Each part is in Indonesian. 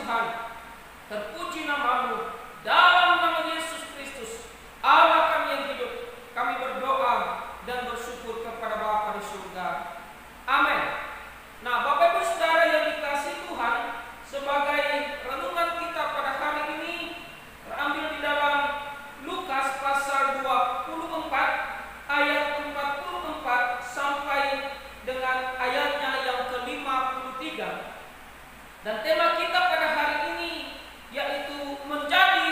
Tuhan. Terpuji nama-Mu. Dalam nama Yesus Kristus, Allah kami yang hidup, kami berdoa dan bersyukur kepada Bapa di surga. Amin. Nah, Bapak Ibu Saudara yang dikasihi Tuhan, sebagai renungan kita pada hari ini terambil di dalam Lukas pasal 24 ayat 44 sampai dengan ayatnya yang ke-53. Dan tema kita pada hari ini yaitu menjadi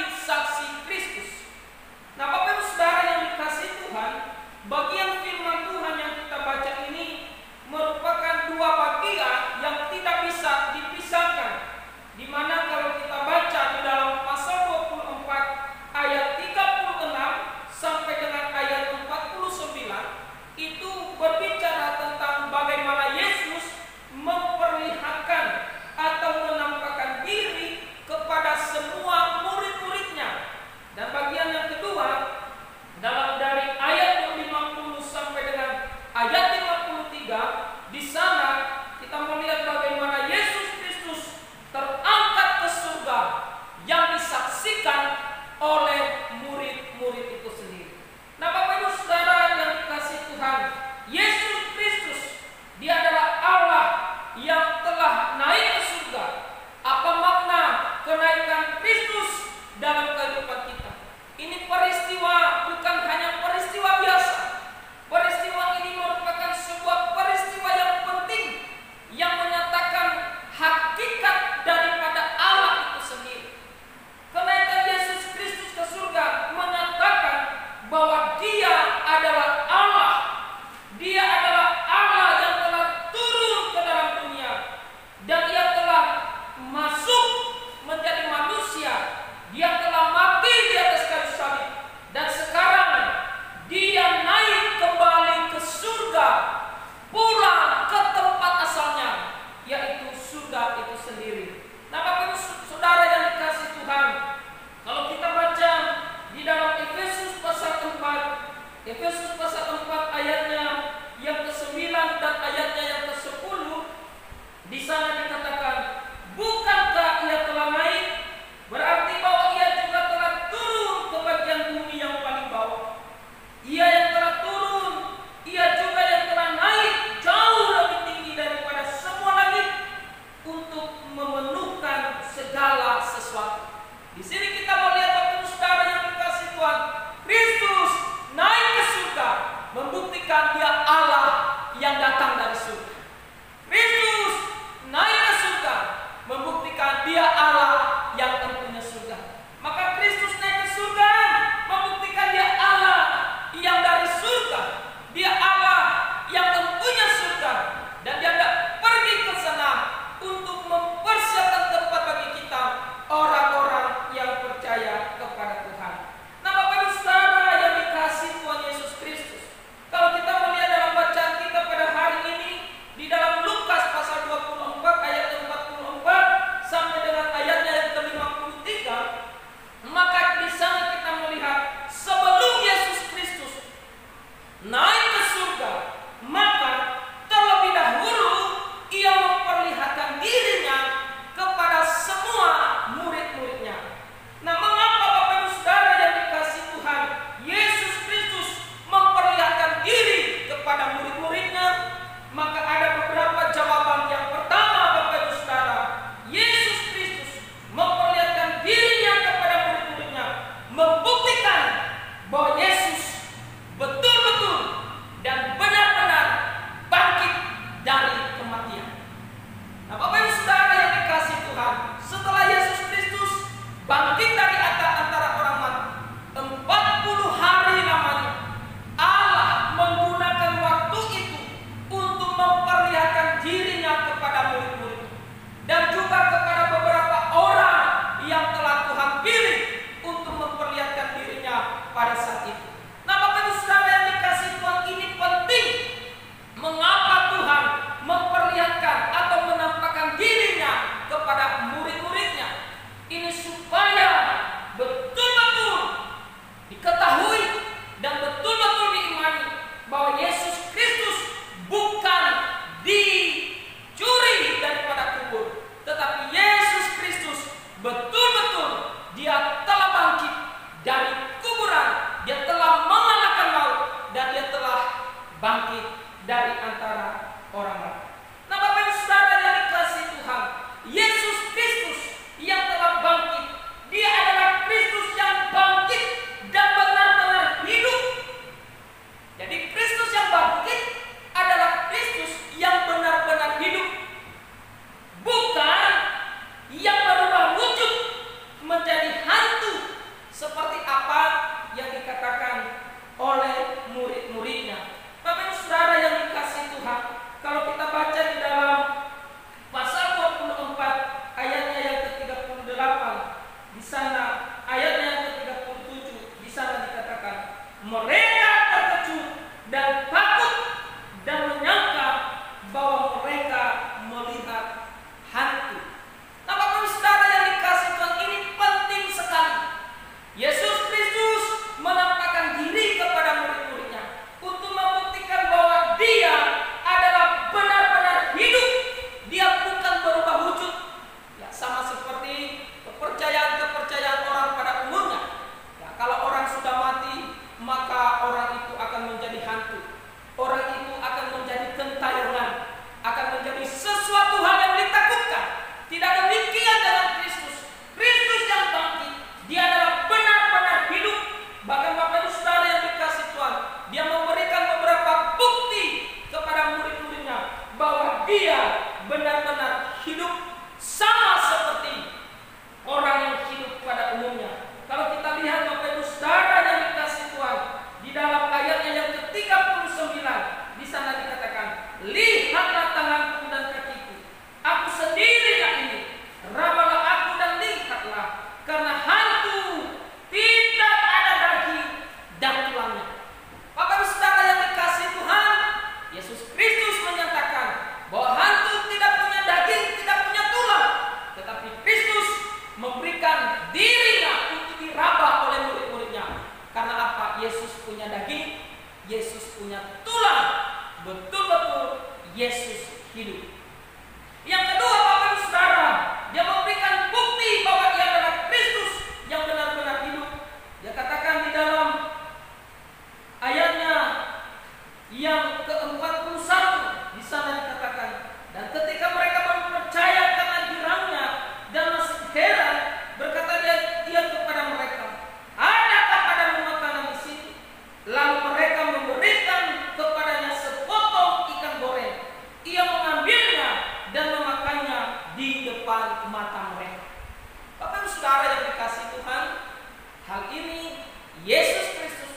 Hal ini Yesus Kristus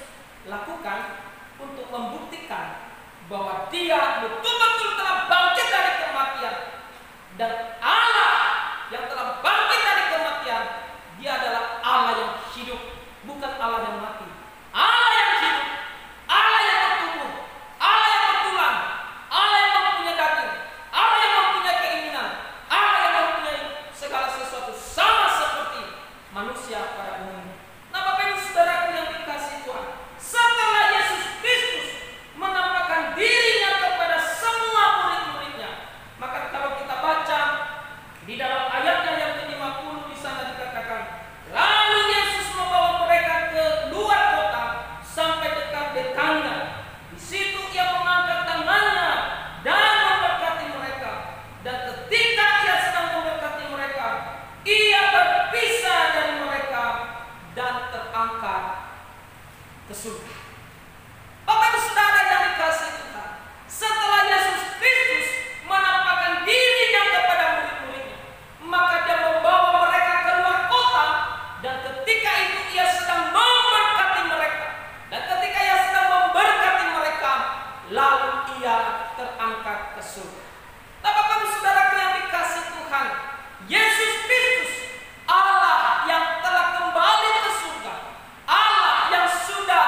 lakukan untuk membuktikan bahwa Dia betul-betul telah bangkit dari kematian. Dan Allah yang telah bangkit dari kematian, Dia adalah Allah yang hidup, bukan Allah yang mati. Allah yang hidup, Allah yang bertumbuh, Allah yang bertulang, Allah yang mempunyai daging, Allah yang mempunyai keinginan, Allah yang mempunyai segala sesuatu sama seperti manusia pada umumnya. Nah, Bapak Ibu Saudaraku yang dikasihi Tuhan, setelah Yesus Kristus menampakkan dirinya kepada semua murid-muridnya, maka kalau kita baca di dalam ayatnya yang ke-50 di sana dikatakan, lalu Yesus membawa mereka ke luar kota sampai dekat Betania. Di situ Ia mengangkat tangannya dan memberkati mereka. Dan ketika Ia sedang memberkati mereka, Ia berpisah dari mereka dan terangkat ke surga. Bapak Ibu Saudara yang dikasihi Tuhan, setelah Yesus Kristus menampakkan dirinya kepada murid-muridnya, maka Dia membawa mereka keluar kota, dan ketika itu Ia sedang memberkati mereka. Dan ketika Ia sedang memberkati mereka, lalu Ia terangkat ke surga. Nah, Bapak Ibu Saudara yang dikasihi Tuhan, Yesus Kristus, Allah yang telah kembali ke surga, Allah yang sudah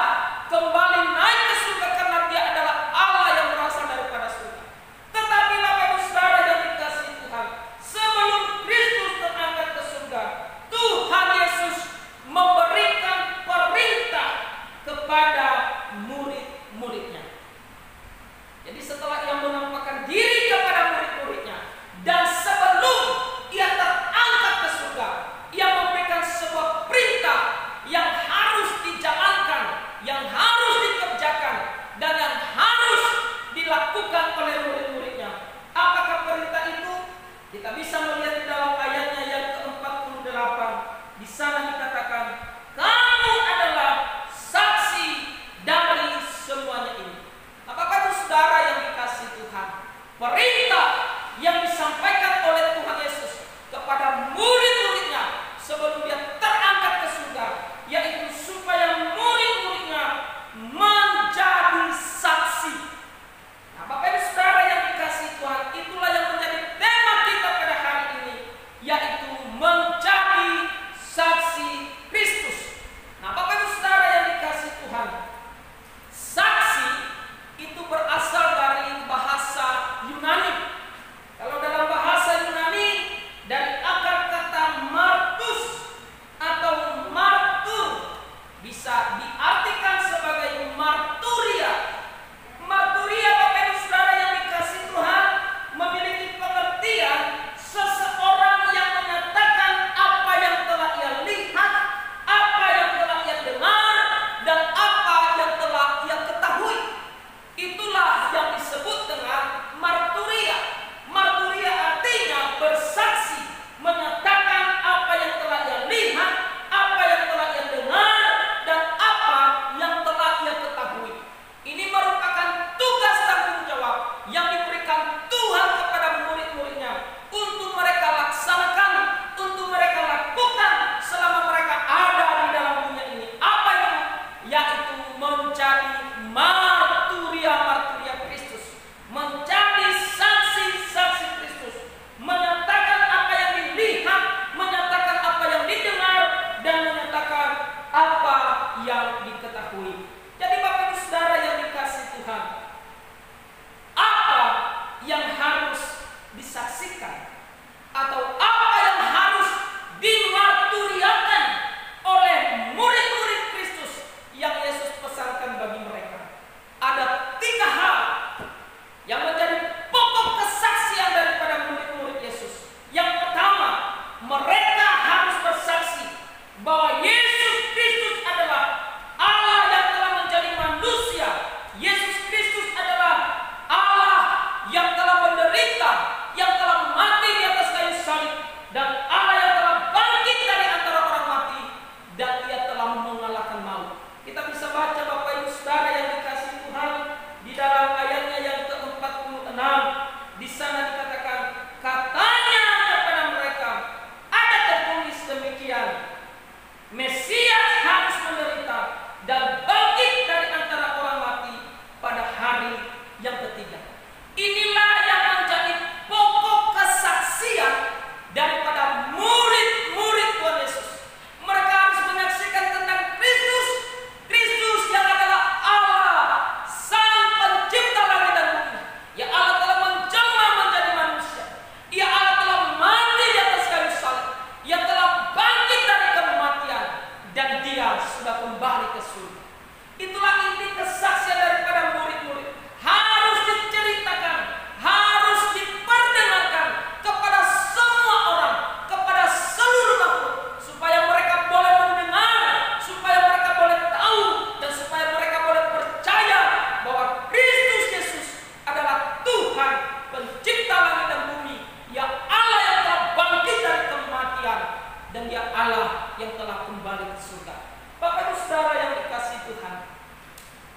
dan Dia Allah yang telah kembali ke surga. Bapak Ibu Saudara yang dikasihi Tuhan,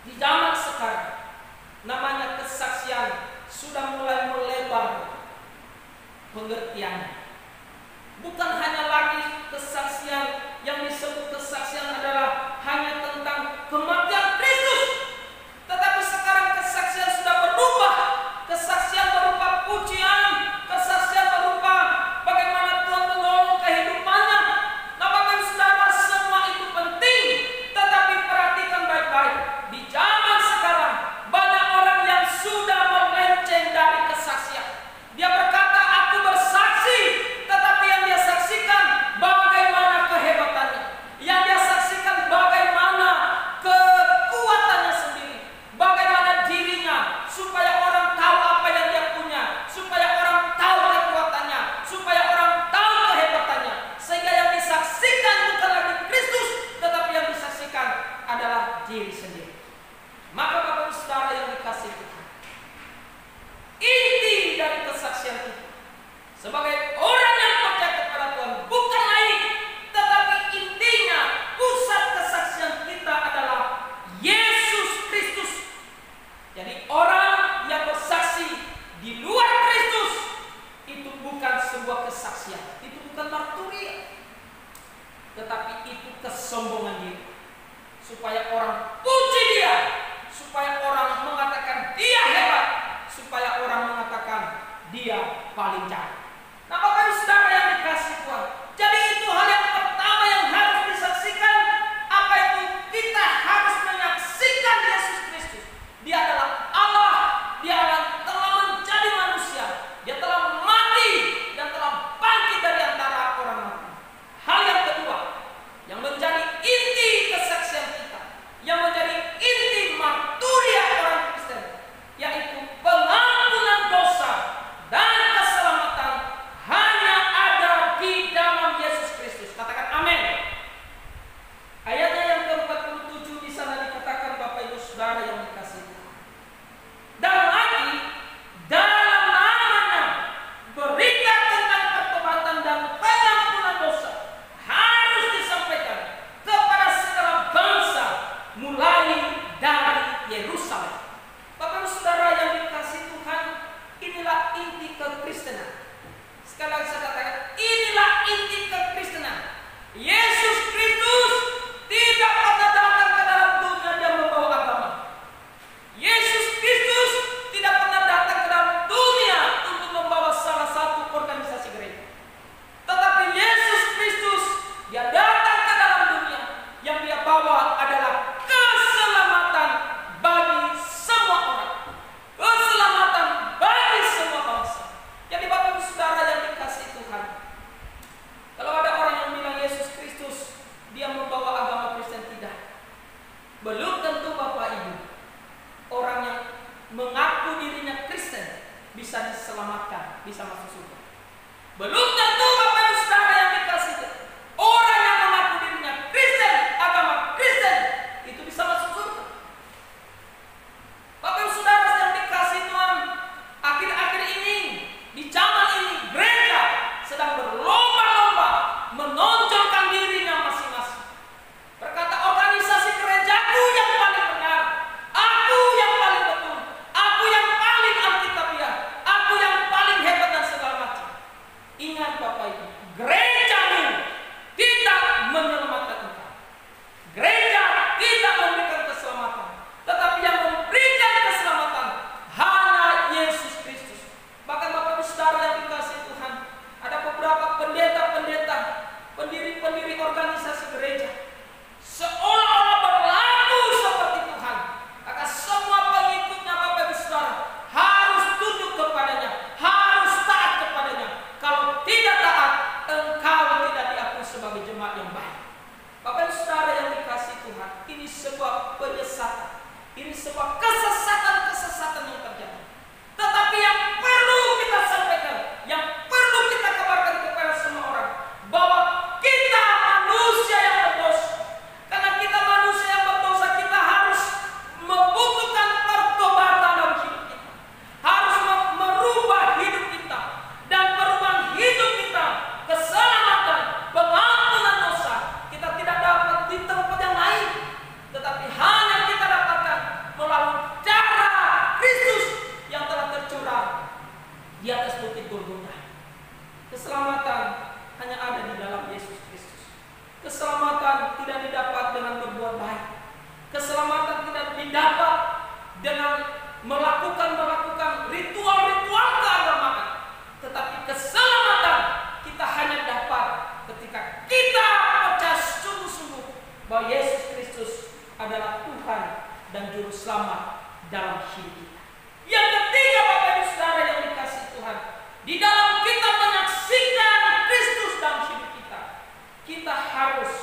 di zaman sekarang namanya kesaksian sudah mulai melebar pengertiannya. Bukan hanya lagi kesaksian yang disebut kesaksian adalah hanya tentang kematian Kristus, tetapi sekarang kesaksian sudah berubah. Kesaksian berupa pujian, kesaksian berupa bagaimana Tuhan menolong kehidupannya. Nah, Bapak Ibu Saudara, semua itu penting, tetapi perhatikan baik-baik. Di zaman sekarang banyak orang yang sudah melenceng dari kesaksian. Dia berkata, aku bersaksi, tetapi yang dia saksikan bagaimana kehebatannya, yang dia saksikan bagaimana kekuatannya sendiri, bagaimana dirinya, supaya orang tahu apa yang dia punya, supaya orang tahu kekuatannya, supaya orang tahu kehebatannya, sehingga yang disaksikan bukan lagi Kristus, tetapi yang disaksikan adalah diri sendiri. Maka Bapak Ibu Saudara yang dikasihi Tuhan, inti dari kesaksian itu sebagai orang yang percaya kepada Tuhan bukan lain, tetapi intinya pusat kesaksian kita adalah Yesus Kristus. Jadi orang yang bersaksi di luar Kristus itu bukan sebuah kesaksian, itu bukan marturia, tetapi itu kesombongan diri, supaya orang puji dia, supaya orang mengatakan dia hebat, supaya orang mengatakan dia paling jago. Nah, Bapak Ibu Saudara yang dikasihi Tuhan, jadi itu hal yang pertama yang harus disaksikan. Apa itu? Kita harus menyaksikan Yesus Kristus. Dia adalah Allah, Dia telah menjadi manusia, Dia telah mati dan telah bangkit dari antara orang mati. Hal yang kedua yang menjadi inti kesaksian kita, yang menjadi inti marturia orang Kristen, yaitu pengampunan dosa dan keselamatan hanya ada di dalam Yesus Kristus. Katakan amin. Ayatnya yang ke-47 di sana dikatakan, Bapak Ibu Saudara yang dikasihi Tuhan, dan lagi dalam namanya berita tentang pertobatan dan pengampunan dosa harus disampaikan kepada segala bangsa mulai dari Yerusalem. Bapak Ibu Saudara yang dikasihi Tuhan, inilah inti kekristenan. Sekali lagi saya katakan, inilah inti kekristenan. Yesus Kristus tidak pernah datang ke dalam dunia dia membawa agama. Yesus Kristus tidak pernah datang ke dalam dunia untuk membawa salah satu organisasi gereja. Tetapi Yesus Kristus, dia datang ke dalam dunia, yang dia bawa adalah keselamatan bagi semua orang, keselamatan bagi semua bangsa. Jadi Bapak Ibu Saudara yang dikasihi Tuhan, kalau ada orang yang bilang Yesus Kristus dia membawa agama Kristen, tidak. Belum tentu Bapak Ibu orang yang mengaku dirinya Kristen bisa diselamatkan, bisa masuk surga. Belum tentu Bapak Ibu Saudara yang dikasihi Tuhan, orang yang mengaku dirinya Kristen, agama Kristen, itu bisa masuk surga. Bapak Ibu Saudara yang dikasihi Tuhan, akhir-akhir ini, di zaman ini, gereja sedang berlomba-lomba menonjolkan dirinya masing-masing. Berkata, organisasi gerejaku yang paling benar, aku yang paling betul, aku yang paling alkitabiah, aku yang paling hebat dan segala macam. Ingat Bapak Ibu, gerejamu tidak menyelamatkan engkau. Gereja tidak memberikan keselamatan, tetapi yang memberikan keselamatan hanya Yesus Kristus. Bahkan Bapak Ibu Saudara yang dikasihi Tuhan, ada beberapa pendeta-pendeta, pendiri-pendiri organisasi gereja, seolah-olah berlaku seperti Tuhan. Maka semua pengikutnya Bapak Ibu Saudara harus tunduk kepadanya, harus taat kepadanya. Kalau tidak taat, engkau tidak diakui sebagai jemaat yang baik. Bapak Ibu Saudara yang dikasihi Tuhan, ini sebuah penyesatan, ini sebuah kesesatan-kesesatan yang terjadi. Tetapi yang perlu kita sampaikan, yang perlu kita kabarkan kepada semua orang, bahwa kita manusia yang berdosa. Karena kita manusia yang berdosa, kita harus membutuhkan pertobatan dalam hidup kita, harus merubah hidup kita, dan perubahan hidup kita, keselamatan, pengampunan keselamatan tidak didapat dengan melakukan ritual-ritual keagamaan, tetapi keselamatan kita hanya dapat ketika kita percaya sungguh-sungguh bahwa Yesus Kristus adalah Tuhan dan Juru Selamat dalam hidup kita. Yang ketiga, Bapak Ibu Saudara yang dikasihi Tuhan, di dalam kita menyaksikan Kristus dalam hidup kita, kita harus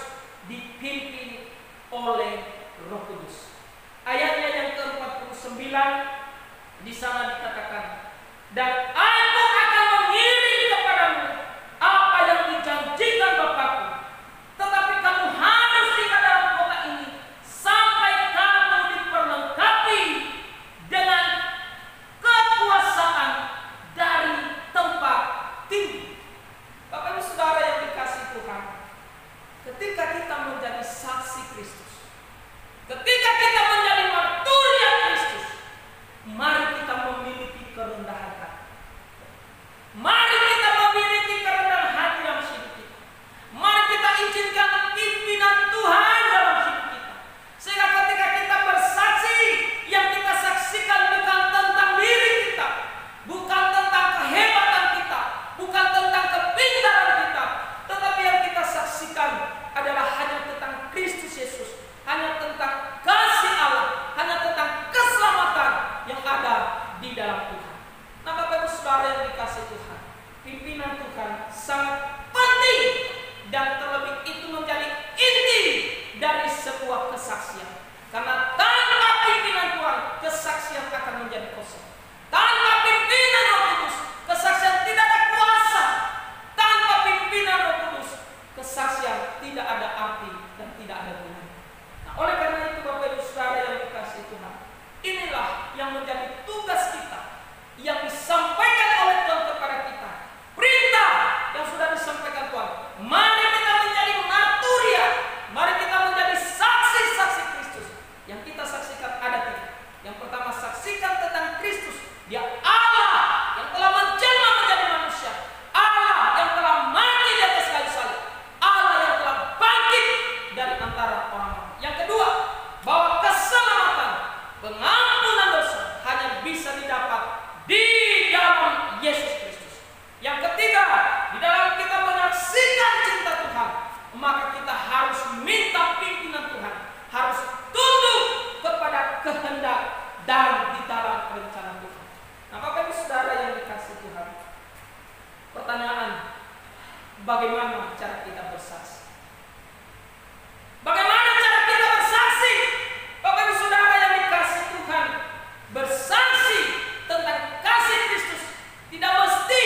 dipimpin oleh Roh Kudus. Ayatnya yang ke-49 di sana dikatakan, dan Aku akan mengirim kepadamu apa yang dijanjikan Bapakku, tetapi kamu harus tinggal dalam kota ini sampai kamu diperlengkapi dengan kekuasaan dari tempat tinggi. Bapak Ibu Saudara yang dikasihi Tuhan, ketika kita menjadi saksi Kristus, ketika kita menjadi marturia Kristus, mari kita memiliki kerendahan hati. Mari kita memiliki kerendahan hati dalam hidup kita. Mari kita izinkan pimpinan Tuhan dalam hidup kita. Sehingga ketika kita bersaksi, yang kita saksikan bukan tentang diri kita, bukan tentang kehebatan kita, bukan tentang kepintaran kita, tetapi yang kita saksikan adalah hanya tentang Kristus Yesus, hanya tentang kasih Allah, hanya tentang keselamatan yang ada di dalam Tuhan. Nah, Bapak Ibu Saudara yang dikasihi Tuhan, pimpinan Tuhan sangat penting dan terlebih itu menjadi inti dari sebuah kesaksian. Karena tanpa pimpinan Tuhan, kesaksian akan menjadi kosong. Tanpa pimpinan Roh Kudus, kesaksian tidak ada kuasa. Tanpa pimpinan Roh Kudus, kesaksian tidak ada arti dan tidak ada gunanya. Nah, oleh karena itu Bapak Ibu Saudara yang dikasihi Tuhan, inilah yang menjadi tugas kita, yang disampaikan oleh Tuhan kepada kita. Perintah yang sudah disampaikan Tuhan. Mari kita menjadi marturia, mari kita menjadi saksi-saksi Kristus. Yang kita saksikan ada tiga. Yang pertama, saksikan tentang Kristus. Dia Allah yang telah menjelma menjadi manusia, Allah yang telah mati di atas kayu salib, Allah yang telah bangkit dari antara orang mati. Yang kedua, bahwa keselamatan, pengampunan dosa hanya bisa didapat di dalam Yesus Kristus. Yang ketiga, di dalam kita menyaksikan cinta Tuhan, maka kita harus minta pimpinan Tuhan, harus tunduk kepada kehendak dan di dalam rencana Tuhan. Nah, Bapak Ibu Saudara yang dikasihi Tuhan, pertanyaan, bagaimana cara kita bersaksi? Bagaimana cara kita bersaksi? Bapak Ibu Saudara yang dikasihi Tuhan, bersaksi tentang kasih Kristus tidak mesti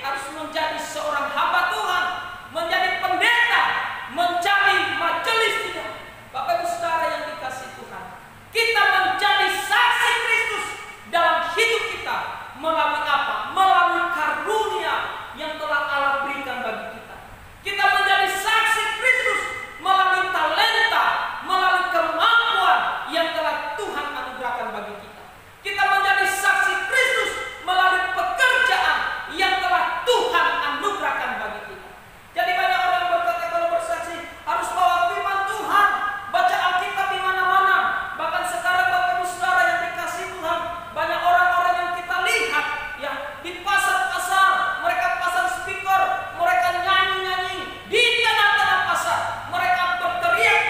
harus menjadi seorang hamba Tuhan, menjadi pendeta, menjadi majelis, tidak. Bapak Ibu Saudara yang dikasihi Tuhan, kita menjadi saksi Kristus dalam hidup kita melalui apa? Melalui karunia yang telah Allah berikan bagi kita. Kita menjadi saksi Kristus melalui talenta, melalui kemampuan yang telah Tuhan anugerahkan bagi kita. Kita menjadi saksi Kristus melalui pekerjaan yang telah Tuhan anugerahkan bagi kita. Jadi banyak orang berkata kalau bersaksi harus bawa firman Tuhan, baca Alkitab di mana-mana. Bahkan sekarang Bapak Ibu Saudara yang dikasihi Tuhan, banyak orang-orang yang kita lihat ya di pasar-pasar, mereka pasang speaker, mereka nyanyi-nyanyi di tengah-tengah pasar, mereka berteriak,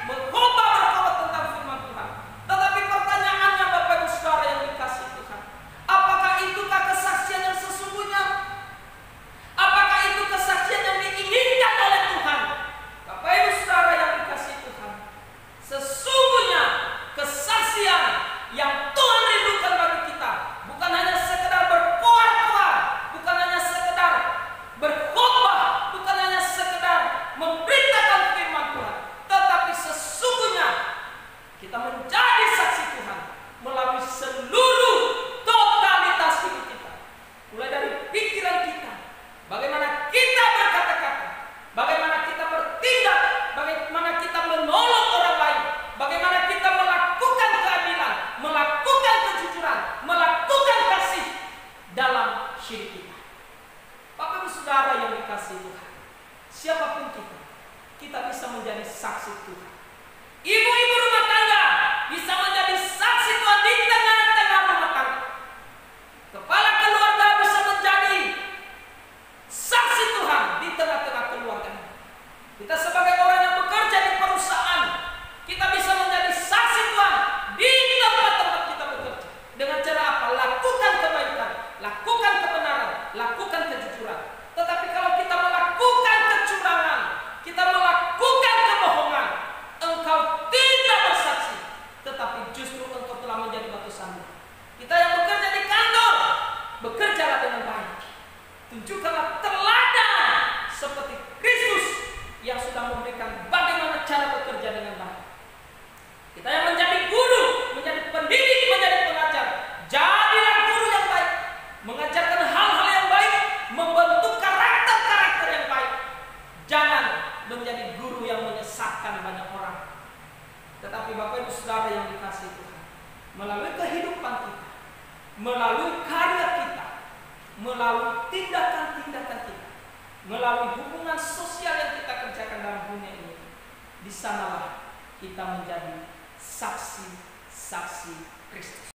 berkhotbah tentang firman Tuhan. Tetapi pertanyaannya Bapak Ibu Saudara yang dikasihi Tuhan, apakah itukah kesaksian yang sesungguhnya? Apakah itu kesaksian yang diinginkan oleh Tuhan? Bapak Ibu Saudara yang dikasihi Tuhan, sesungguhnya kesaksian yang Tuhan rindukan bagi kita bukan hanya sekedar berkoar-koar, bukan hanya sekedar berkhotbah, bukan hanya sekedar memberitakan firman Tuhan, tetapi sesungguhnya kita menjadi saksi Tuhan melalui seluruh totalitas hidup kita. Mulai dari pikiran kita, bagaimana kita berkata-kata, bagaimana kita bertindak, bagaimana kita menolong orang lain, bagaimana kita melakukan keadilan, melakukan kejujuran, melakukan kasih dalam hidup kita. Bapak Ibu Saudara yang dikasihi Tuhan, siapapun kita bisa menjadi saksi Tuhan. Ibu-ibu rumah tangga Tapi Bapak Ibu Saudara yang dikasihi Tuhan, melalui kehidupan kita, melalui karya kita, melalui tindakan-tindakan kita, melalui hubungan sosial yang kita kerjakan dalam dunia ini, di sanalah kita menjadi saksi-saksi Kristus.